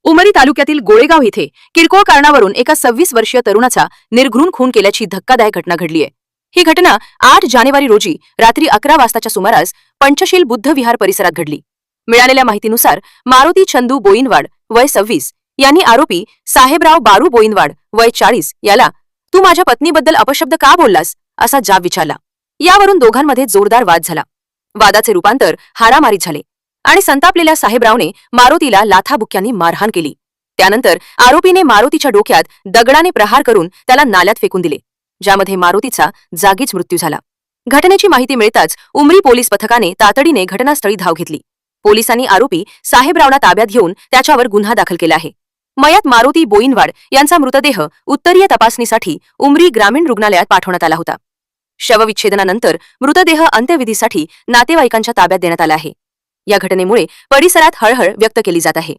उमरी तालुक्यातील गोळेगाव इथे किरकोळ कारणावरून एका 26 वर्षीय तरुणाचा निर्घृण खून केल्याची धक्कादायक घटना घडली आहे। ही घटना 8 जानेवारी रोजी रात्री 11 वाजताच्या सुमारास पंचशील बुद्ध विहार परिसरात घडली। मिळालेल्या माहितीनुसार मारुती चंदू बोईनवाड वय 26 यांनी आरोपी साहेबराव बारू बोईनवाड वय 40 याला तू माझ्या पत्नीबद्दल अपशब्द का बोललास असा जाब विचारला। यावरून दोघांमध्ये जोरदार वाद झाला। वादाचे रूपांतर हारामारीत झाले आणि संतापलेल्या साहेबरावने मारुतीला लाथाबुक्क्यांनी मारहाण केली। त्यानंतर आरोपीने मारुतीच्या डोक्यात दगडाने प्रहार करून त्याला नाल्यात फेकून दिले, ज्यामध्ये मारुतीचा जागीच मृत्यू झाला। घटनेची माहिती मिळताच उमरी पोलीस पथकाने तातडीने घटनास्थळी धाव घेतली। पोलिसांनी आरोपी साहेबरावला ताब्यात घेऊन त्याच्यावर गुन्हा दाखल केला आहे। मयत मारुती बोईनवाड यांचा मृतदेह उत्तरीय तपासणीसाठी उमरी ग्रामीण रुग्णालयात पाठवण्यात आला होता। शवविच्छेदनानंतर मृतदेह अंत्यविधीसाठी नातेवाईकांच्या ताब्यात देण्यात आला आहे। या घटनेमुळे परिसरात हळहळ व्यक्त केली जात आहे।